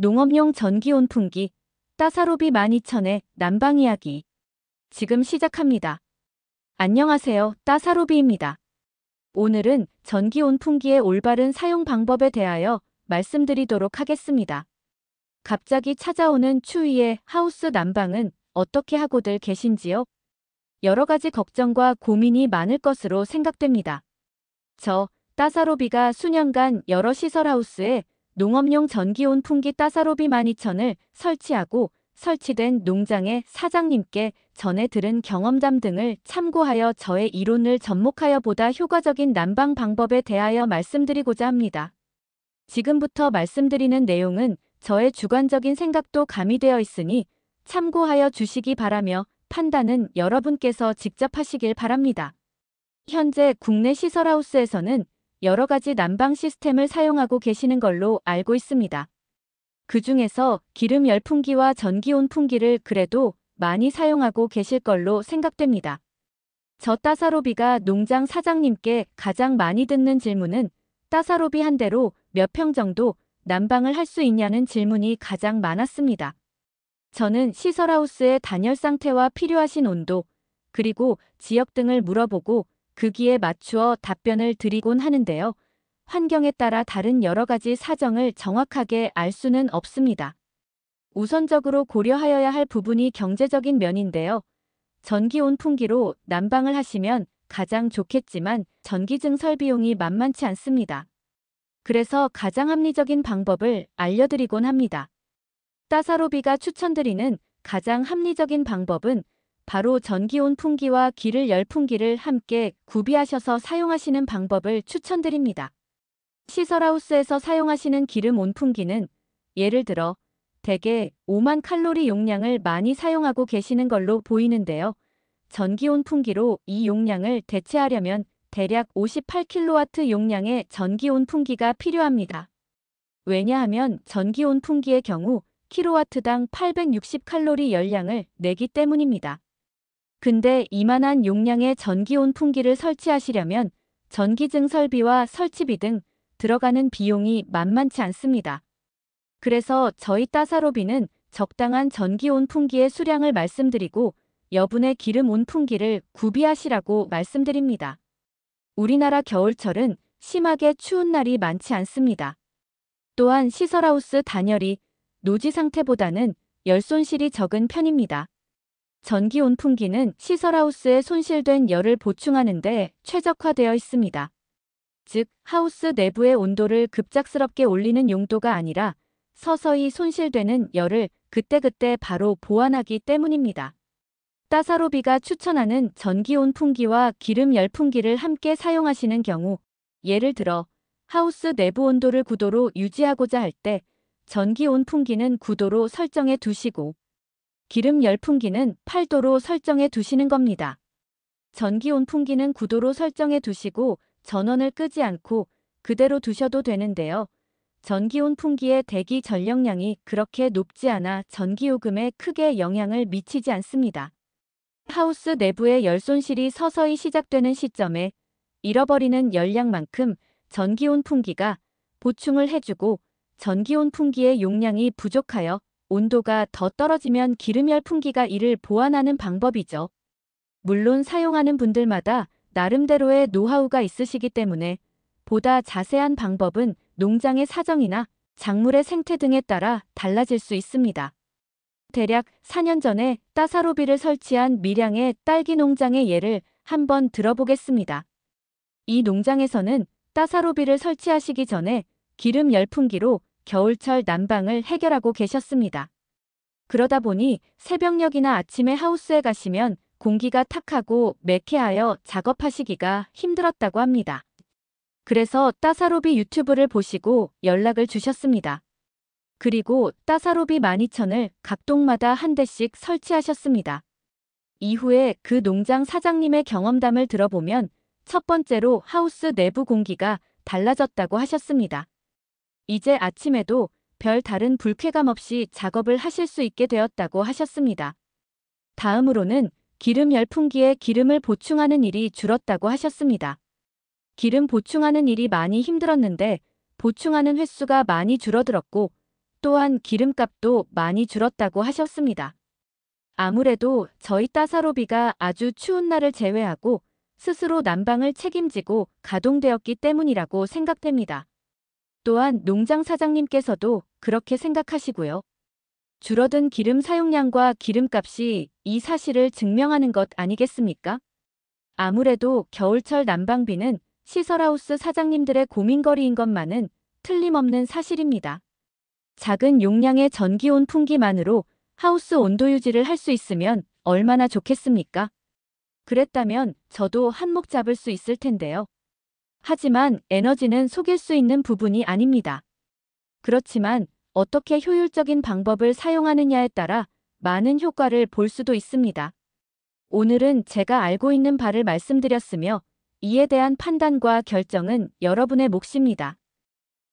농업용 전기 온풍기 따사로비 12,000의 난방 이야기 지금 시작합니다. 안녕하세요. 따사로비입니다. 오늘은 전기 온풍기의 올바른 사용 방법에 대하여 말씀드리도록 하겠습니다. 갑자기 찾아오는 추위에 하우스 난방은 어떻게 하고들 계신지요? 여러 가지 걱정과 고민이 많을 것으로 생각됩니다. 저 따사로비가 수년간 여러 시설하우스에 농업용 전기 온풍기 따사로비 12,000을 설치하고 설치된 농장의 사장님께 전해 들은 경험담 등을 참고하여 저의 이론을 접목하여 보다 효과적인 난방 방법에 대하여 말씀드리고자 합니다. 지금부터 말씀드리는 내용은 저의 주관적인 생각도 가미되어 있으니 참고하여 주시기 바라며 판단은 여러분께서 직접 하시길 바랍니다. 현재 국내 시설하우스에서는 여러 가지 난방 시스템을 사용하고 계시는 걸로 알고 있습니다. 그 중에서 기름 열풍기와 전기 온풍기를 그래도 많이 사용하고 계실 걸로 생각됩니다. 저 따사로비가 농장 사장님께 가장 많이 듣는 질문은 따사로비 한 대로 몇 평 정도 난방을 할 수 있냐는 질문이 가장 많았습니다. 저는 시설하우스의 단열 상태와 필요하신 온도, 그리고 지역 등을 물어보고 거기에 맞추어 답변을 드리곤 하는데요. 환경에 따라 다른 여러 가지 사정을 정확하게 알 수는 없습니다. 우선적으로 고려하여야 할 부분이 경제적인 면인데요. 전기 온풍기로 난방을 하시면 가장 좋겠지만 전기증설 비용이 만만치 않습니다. 그래서 가장 합리적인 방법을 알려드리곤 합니다. 따사로비가 추천드리는 가장 합리적인 방법은 바로 전기 온풍기와 기름 열풍기를 함께 구비하셔서 사용하시는 방법을 추천드립니다. 시설하우스에서 사용하시는 기름 온풍기는 예를 들어 대개 5만 칼로리 용량을 많이 사용하고 계시는 걸로 보이는데요. 전기 온풍기로 이 용량을 대체하려면 대략 58kW 용량의 전기 온풍기가 필요합니다. 왜냐하면 전기 온풍기의 경우 킬로와트당 860칼로리 열량을 내기 때문입니다. 근데 이만한 용량의 전기 온풍기를 설치하시려면 전기증설비와 설치비 등 들어가는 비용이 만만치 않습니다. 그래서 저희 따사로비는 적당한 전기 온풍기의 수량을 말씀드리고 여분의 기름 온풍기를 구비하시라고 말씀드립니다. 우리나라 겨울철은 심하게 추운 날이 많지 않습니다. 또한 시설하우스 단열이 노지 상태보다는 열 손실이 적은 편입니다. 전기 온풍기는 시설하우스에 손실된 열을 보충하는 데 최적화되어 있습니다. 즉, 하우스 내부의 온도를 급작스럽게 올리는 용도가 아니라 서서히 손실되는 열을 그때그때 바로 보완하기 때문입니다. 따사로비가 추천하는 전기 온풍기와 기름 열풍기를 함께 사용하시는 경우, 예를 들어 하우스 내부 온도를 9도로 유지하고자 할 때 전기 온풍기는 9도로 설정해 두시고 기름 열풍기는 8도로 설정해 두시는 겁니다. 전기 온풍기는 9도로 설정해 두시고 전원을 끄지 않고 그대로 두셔도 되는데요. 전기 온풍기의 대기 전력량이 그렇게 높지 않아 전기요금에 크게 영향을 미치지 않습니다. 하우스 내부의 열 손실이 서서히 시작되는 시점에 잃어버리는 열량만큼 전기 온풍기가 보충을 해주고 전기 온풍기의 용량이 부족하여 온도가 더 떨어지면 기름 열풍기가 이를 보완하는 방법이죠. 물론 사용하는 분들마다 나름대로의 노하우가 있으시기 때문에 보다 자세한 방법은 농장의 사정이나 작물의 생태 등에 따라 달라질 수 있습니다. 대략 4년 전에 따사로비를 설치한 밀양의 딸기 농장의 예를 한번 들어보겠습니다. 이 농장에서는 따사로비를 설치하시기 전에 기름 열풍기로 겨울철 난방을 해결하고 계셨습니다. 그러다 보니 새벽녘이나 아침에 하우스에 가시면 공기가 탁하고 매캐하여 작업하시기가 힘들었다고 합니다. 그래서 따사로비 유튜브를 보시고 연락을 주셨습니다. 그리고 따사로비 12,000을 각 동마다 한 대씩 설치하셨습니다. 이후에 그 농장 사장님의 경험담을 들어보면 첫 번째로 하우스 내부 공기가 달라졌다고 하셨습니다. 이제 아침에도 별 다른 불쾌감 없이 작업을 하실 수 있게 되었다고 하셨습니다. 다음으로는 기름 열풍기에 기름을 보충하는 일이 줄었다고 하셨습니다. 기름 보충하는 일이 많이 힘들었는데 보충하는 횟수가 많이 줄어들었고 또한 기름값도 많이 줄었다고 하셨습니다. 아무래도 저희 따사로비가 아주 추운 날을 제외하고 스스로 난방을 책임지고 가동되었기 때문이라고 생각됩니다. 또한 농장 사장님께서도 그렇게 생각하시고요. 줄어든 기름 사용량과 기름값이 이 사실을 증명하는 것 아니겠습니까? 아무래도 겨울철 난방비는 시설하우스 사장님들의 고민거리인 것만은 틀림없는 사실입니다. 작은 용량의 전기 온풍기만으로 하우스 온도 유지를 할 수 있으면 얼마나 좋겠습니까? 그랬다면 저도 한몫 잡을 수 있을 텐데요. 하지만 에너지는 속일 수 있는 부분이 아닙니다. 그렇지만 어떻게 효율적인 방법을 사용하느냐에 따라 많은 효과를 볼 수도 있습니다. 오늘은 제가 알고 있는 바를 말씀드렸으며 이에 대한 판단과 결정은 여러분의 몫입니다.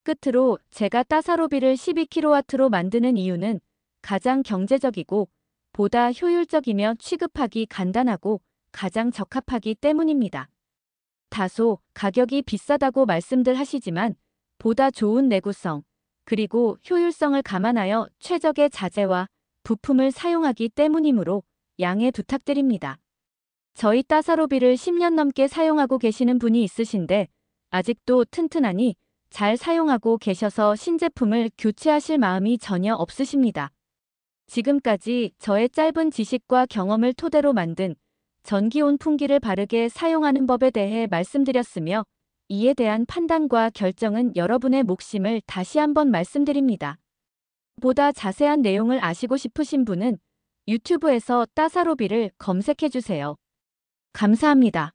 끝으로 제가 따사로비를 12kW로 만드는 이유는 가장 경제적이고 보다 효율적이며 취급하기 간단하고 가장 적합하기 때문입니다. 다소 가격이 비싸다고 말씀들 하시지만 보다 좋은 내구성 그리고 효율성을 감안하여 최적의 자재와 부품을 사용하기 때문이므로 양해 부탁드립니다. 저희 따사로비를 10년 넘게 사용하고 계시는 분이 있으신데 아직도 튼튼하니 잘 사용하고 계셔서 신제품을 교체하실 마음이 전혀 없으십니다. 지금까지 저의 짧은 지식과 경험을 토대로 만든 전기 온풍기를 바르게 사용하는 법에 대해 말씀드렸으며 이에 대한 판단과 결정은 여러분의 몫임을 다시 한번 말씀드립니다. 보다 자세한 내용을 아시고 싶으신 분은 유튜브에서 따사로비를 검색해주세요. 감사합니다.